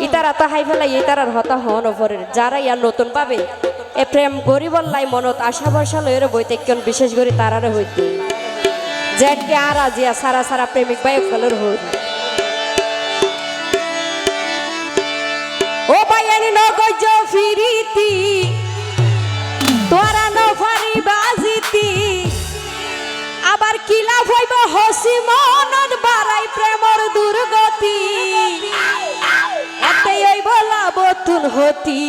ইতারা তো হাই ফেলাই ইতারার হতা হন ওপরের যারা ইয়ার নতুন পাবে এ প্রেম গরিবল্লাই মনত আশা ভরসা লয়ের বইতে কেন বিশেষ করে তারারে হইতে জেটকে আর আজিয়া সারা সারা প্রেমিক বাই ফেলের হইল ও বাইয়ানি নগজ ফিরিতি তোরা নফারি বাজিতি আবার কিলা হইব হসি মনত বাড়াই প্রেমর দুর্গতি এতে ওই বলা বতুন হতি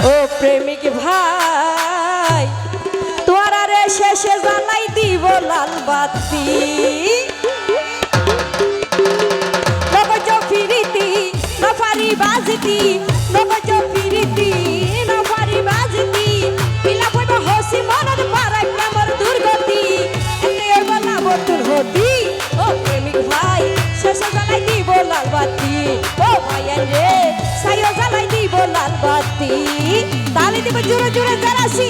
ও প্রেমিক ভাই তোরা রে শেষে জ্বালাই দিব লাল বাতি নগজ ফিরিতি নফারি বাজিতি নগজ ফিরিতি নফারি বাজিতি কিলা হইব হসি মনত বাড়াই প্রেমর দুর্গতি বতুন হতি ও প্রেমিক ভাই শেষে জ্বালাই দিব লাল বাতি ও ভাইয়া রে সাইও জ্বালাই দিব লাল বাতি তালি দিব জোরে জোরে জারাসি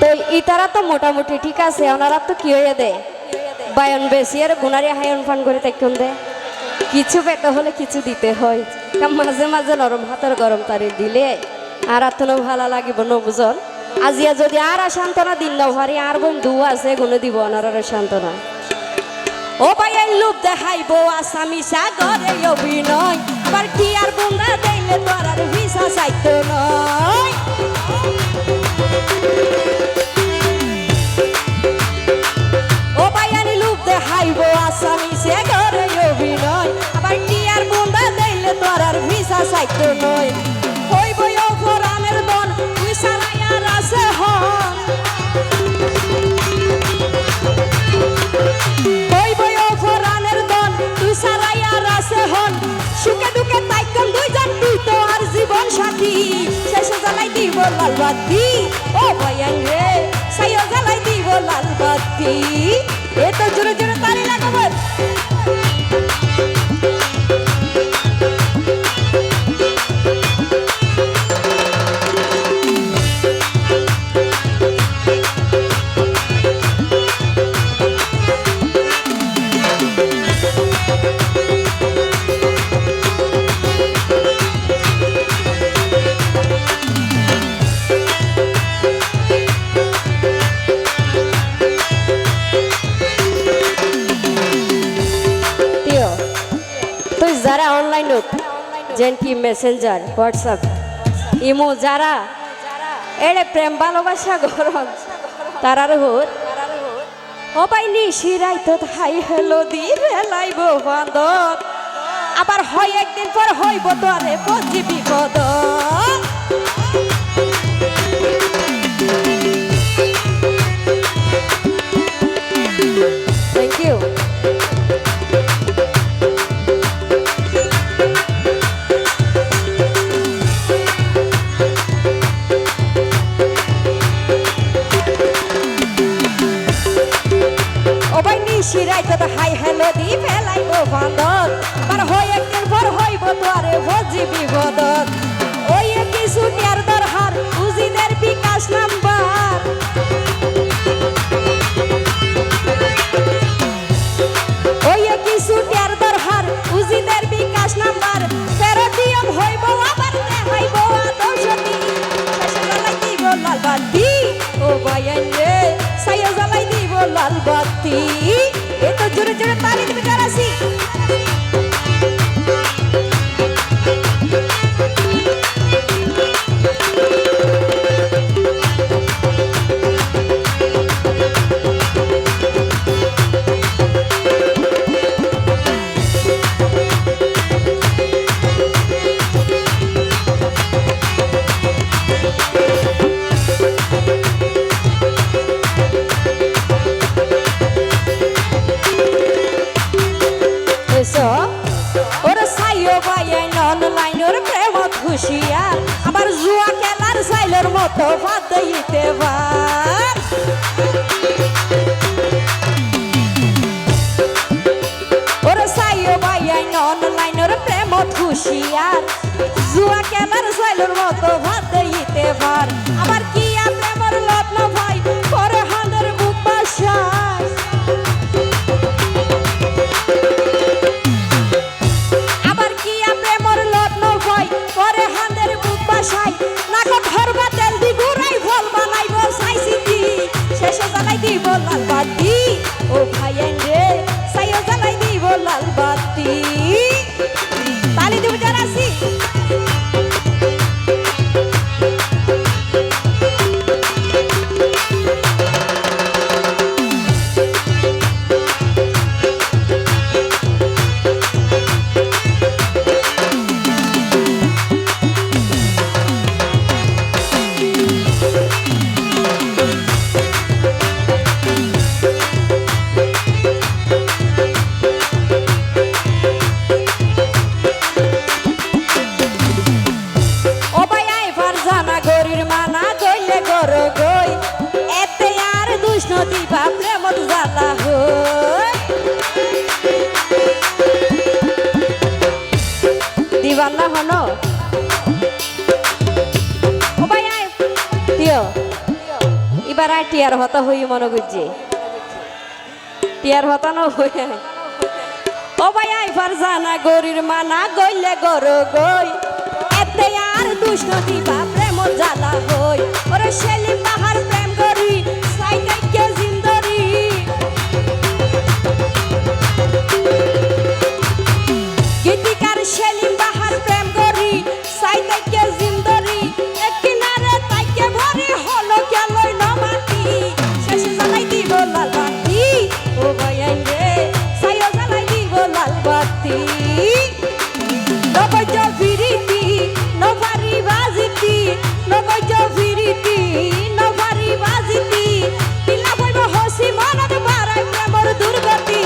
তো ইতারা তো মোটামুটি ঠিক আছে ওনারা তো কি হয়ে দেয় বায়ন বেশি আর গুনারি হায়ন ফান করে তাইকন দে কিছু পেতে হলে কিছু দিতে হয় মাঝে মাঝে নরম হাতের গরম তারি দিলে আর এতনো ভালো লাগিব নবুজন আজিয়া যদি আর সান্ত্বনা দিন না ভারি আর বন্ধু আছে গুনে দিব ওনারা সান্ত্বনা ও ভাইয়াই লোভ দেখাইবো আসামি সাগরে অভিনয় আবার কি আর বন্ধা দেইলে তোর আর ভিসা চাইতো নয় ও ভাইয়ানি লোভ দেখাইবো আসামি সাগরে অভিনয় আবার কি আর বন্ধা দেইলে তোর আর ভিসা চাইতো নয় হইব অপরাণের দন তুই সারাই আর আছে হন সুখে দুঃখে তাইকন দুইজন তুই তো আর জীবন সাথী শেষে জ্বালাই দিব লাল বাতি ও ভাইয়ান রে সাইও জ্বালাই দিব লাল বাতি এ তো জোরে জোরে তালি লাগাবো যারা অনলাইন যেন কি মেসেঞ্জার হোয়াটসঅ্যাপ ইমো যারা এড়ে প্রেম ভালোবাসা গরম তারার হোর ও ভাই নিশিরাই তো হাই হেলো দি বেলাইব বাঁধন আবার হয় একদিন পর হইব তো আরে পচি বিপদ থ্যাংক ইউ শিরাই তো হাই হেলো দি ফেলাইব বাঁধন আর হই একদিন পর হইব তোরে ভজি বিপদত ওই কিছু টিয়ার দরহার উজিদের বিকাশ নাম্বার ওই কিছু টিয়ার দরহার উজিদের বিকাশ নাম্বার ফেরতিয়ম হইব আবার দেখাইব আদর্শতি শেষে জ্বালাই দিব লাল বাতি ও ভাইয়ান রে সাইয়া জ্বালাই দিব লাল বাতি এ তো জোরে জোরে তালি দিবে জারাসি হুঁশিয়ার আমার জুয়া খেলার সাইলের মতো ভাত দিতে পার ওরে সাইও ভাইয়াই অনলাইনের প্রেম হুঁশিয়ার জুয়া খেলার সাইলের মতো ভাত দিতে পার আমার কি প্রেমর লগ্ন ভাই করে হাঁদের বুক বাসায় আবার কি প্রেমর লগ্ন ভাই করে হাঁদের বুক বাসায় নাকো ধরবা তেল দি গুড়াই ফল বানাইব সাইসি দি শেষে জ্বালাই দিব লাল বাতি ও ভাইয়াই রে সাইও জ্বালাই দিব লাল বাতি তালি দিব জানাসি দিবা প্রেমত জ্বালা হই দিবার না হন ও ভাই আয় দিও এবার আয় টিয়ার হতা হই মনে বুঝছি টিয়ার হতা না হই ও ভাই আয় ফারজানা গরির মানা গইলে গর গই এতে আর দুষ্ট দিবা প্রেমত জ্বালা হই ওরে সেলিম বাহার প্রেম গরি সাইকে জিন্দরি গীতিকার সেলিম বাহার প্রেম গরি সাইকে জিন্দরি কিনারে তাইকে ভরি হলো গেলই নমাটি শেষে জ্বালাই দিব লাল বাতি ও ভাইয়াই রে সাইও জ্বালাই দিব লাল বাতি নগজ ফিরিতি নভারি বাজিতি নগজ ফিরিতি নভারি বাজিতি পিলা বইব হসি মনত বারাই প্রেমর দুর্গতি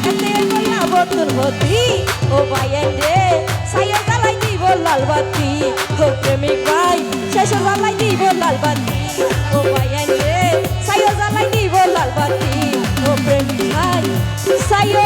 এতে কইয়া বতুর হতি ও ভাইয়াই রে সাইও জ্বালাই দিব লাল বাতি ও প্রেমিক ভাই শেষে জ্বালাই দিব লাল বাতি ও ভাইয়াই রে সাইও জ্বালাই দিব লাল বাতি ও প্রেমিক ভাই সাইও